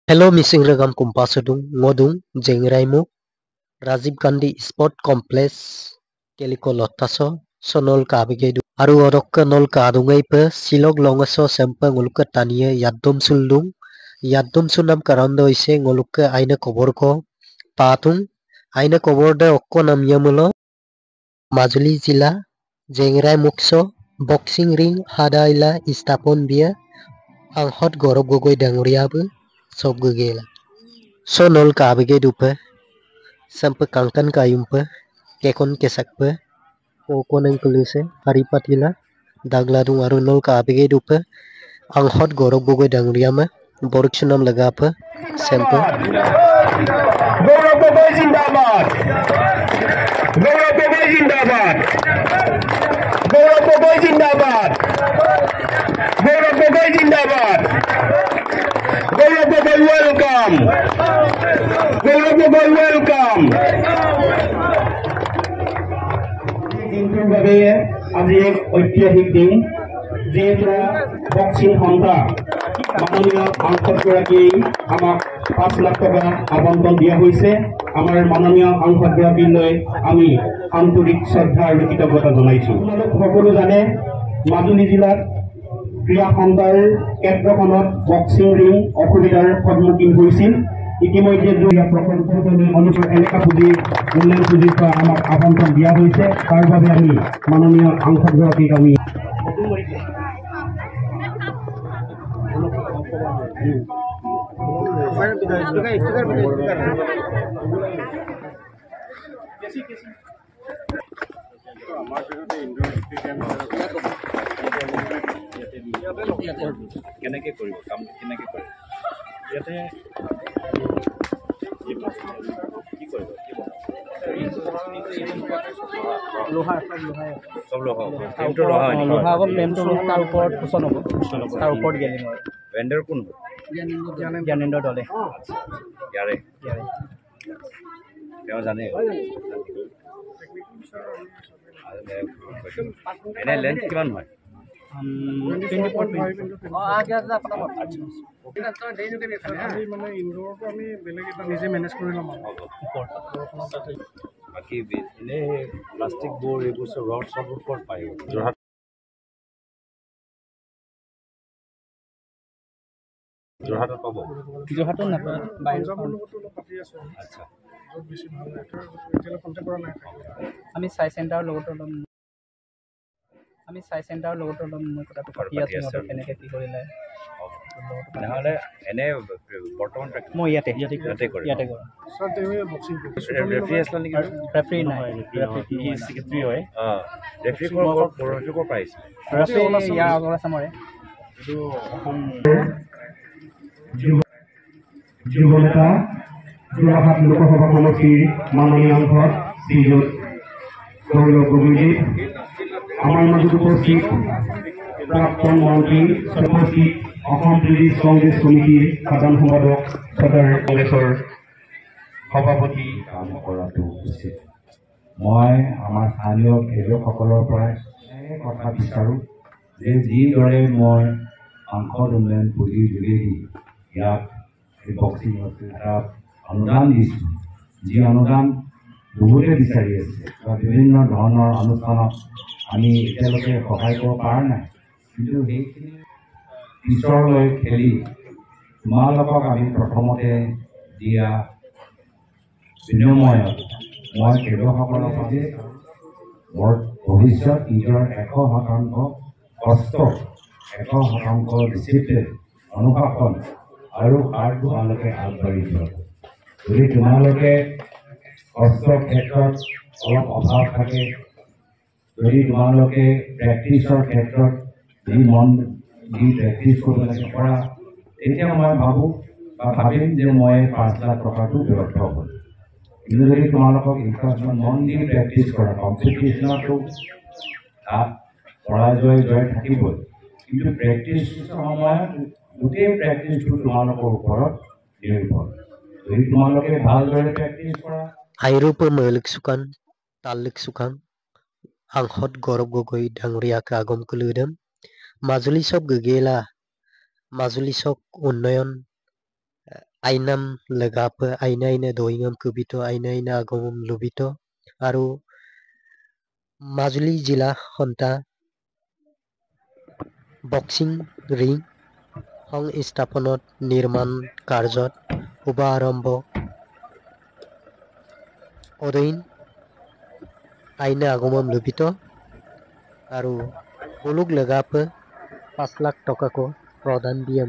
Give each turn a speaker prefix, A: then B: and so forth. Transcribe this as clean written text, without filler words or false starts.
A: Hello Missing Regam Kumpasadung Ngodung Jengraimuk Rajiv Gandhi Sport Complex Keliko Lotaso Sonol Kabigedu Aru Orokka Nol Kadungai pe Silog Longaso Sempa Ngulukka Tania Yadum Suldung Yadum Sunam Karando ise Ngulukka Aina Koborko Patung Aina Koborda Okko Namyamulo Majuli Jila Jengrai Mukso Boxing Ring Hadaila Istapon Bia Anghot Gorob Gogoi Dangriabu Sob Gugela Sonol Kabigedu pe Sampai kangkan kayumpe kekon kesakpe okoneng kulise haripatila dagladung arunol ka abige dupe anghot gorok bogoi dangriama boriksunam lagape sempe
B: গৌরব গগৈ জিন্দাবাদ গৌরব গগৈ জিন্দাবাদ গৌরব গগৈ জিন্দাবাদ গৌরব গগৈ জিন্দাবাদ গৌরব Gogoi welcome গৌরব Gogoi welcome দিনটোৰ বাবে আজি এক ঐতিহাসিক দিন যিহেতু বক্সিং সন্থা মাননীয় সাংসদগৰাকী আমাক 5 লাখ টকা আবণ্টন দিয়া হৈছে আমাৰ মাননীয় সাংসদগৰাকীলৈ আমি আন্তৰিক শ্ৰদ্ধা আৰু কৃতজ্ঞতা জনাইছো সকলো জানে মাজুলী জিলাত ক্ৰীড়া খণ্ডৰ ক্ষেত্ৰখনত বক্সিং ৰিং অসুবিধাৰ সন্মুখীন হৈছিল ইতিমধ্যে জুৰিয়া প্ৰকল্পলৈ অনুষ্ঠিত এলেকা পুঁজি উন্নয়ন পুঁজিৰ পৰা আমাক আবণ্টন দিয়া হৈছে তাৰ বাবে আমি মাননীয় সাংসদগৰাকীক আমি
C: কেনেকৈ কৰিব কাম কেনেকৈ কৰিব ইয়াতে কি কৰিব
D: লোহা
C: চব লোহা ফ্ৰেমটো লোহা হয় নেকি?
D: লোহা হ'ব ফ্ৰেমটো লোহা তাৰ ওপৰত কুচন হ'ব তাৰ ওপৰত গেলিং হয়
C: ভেণ্ডৰ কোন হ'ব
D: জ্ঞানেন্দ্ৰ দলে
C: ইয়াৰে তেওঁ জানে এনে লেন্থ কিমান হয়
D: 24
E: মানে ইনডোৰটো আমি বেলেগ এটা নিজে মেনেজ কৰি ল'ম
C: বাকী এনেই প্লাষ্টিক বোৰ এইবোৰ চব ৰড চব ওপৰত পায় যোৰহাট যোৰহাটত পাব
D: যোৰহাটত নাপায়
E: পঞ্জাৱৰ লগতো অলপ পাতি আছোঁ
C: আচ্ছা
E: য'ত বেছি ভাল হয় এতিয়ালৈ কণ্টেক্ট কৰা নাই
D: আমি চাই চেণ্টাৰৰ লগতো অলপ মই কথাটো পাতি আছোঁ সিহঁতৰ কেনেকৈ কি কৰিলে
C: নহ'লে এনে বৰ্তমান
D: মই ইয়াতে
C: কৰে
E: ছাৰ তেওঁ বক্সিং
C: ৰেফ্ৰি আছিলে নেকি
D: ৰেফ্ৰি নহয়
C: ছেক্ৰেটাৰী হয় ৰেফ্ৰি ক'ৰ পৰা আহিছিলে
D: ৰেফ্ৰি ইয়াৰ আগৰ আছে মৰে
C: এইটো অসম
B: যুৱ নেতা যোৰহাট লোকসভা সমষ্টিৰ মাননীয় সাংসদ শ্ৰীযুত গৌৰৱ গগৈ আমাৰ মাজত উপস্থিত প্ৰাক্তন মন্ত্ৰী উপস্থিত অসম প্ৰদেশ কংগ্ৰেছ কমিটিৰ সাধাৰণ সম্পাদক সদৰ কংগ্ৰেছৰ সভাপতি কাম কৰাটো উচিত মই আমাৰ স্থানীয় খেলুৱৈসকলৰ পৰা কথা বিচাৰোঁ যে যিদৰে মই সাংসদ উন্নয়ন পুঁজিৰ যোগেদি ইয়াত এই বক্সিং এটা অনুদান দিছোঁ যি অনুদান বহুতে বিচাৰি আছে বা বিভিন্ন ধৰণৰ অনুষ্ঠানত আমি এতিয়ালৈকে সহায় কৰিব পৰা নাই কিন্তু সেইখিনি পিছৰলৈ খেলি তোমালোকক আমি প্ৰথমতে দিয়া বিনিময়ত মই খেলুৱৈসকলৰ বাবে মোৰ ভৱিষ্যত নিজৰ 100% কষ্ট 100% ডিচিপ্লিন অনুশাসন আৰু সাৰ তোমালোকে আগবাঢ়ি যোৱা যদি তোমালোকে কষ্টৰ ক্ষেত্ৰত অলপ অভাৱ থাকে যদি তোমালোকে প্ৰেক্টিছৰ ক্ষেত্ৰত যি মন দি প্ৰেক্টিছ কৰিব লাগে পৰা তেতিয়া মই ভাবোঁ বা ভাবিম যে মই 5 লাখ টকাটো ব্যৰ্থ হ'ল কিন্তু যদি তোমালোকক ইনফ্ৰাষ্ট্ৰাকচাৰ মন দি প্ৰেক্টিছ কৰা কম্পিটিশ্যনতো তাত পৰাজয় জয় থাকিবই কিন্তু প্ৰেক্টিছৰ সময়ত গোটেই প্ৰেক্টিছটো তোমালোকৰ ওপৰত নিৰ্ভৰ যদি তোমালোকে ভালদৰে প্ৰেক্টিছ কৰা
A: Airupe melik sukan talik sukan anghot gorob gogoi dangria ke agom kuludem Majuli sob gegela Majuli sok unnoyon Ainam legapa aina doingam kubito aina agomum lubito aru Majuli Jila Honta boxing ring সংস্থাপনত নিৰ্মাণ কাৰ্যত শুভাৰম্ভ অধীন আইনে আগমন লুবিত আৰু মুলুক লেগাপ 5 লাখ টকাকৈ প্ৰদান দিয়ে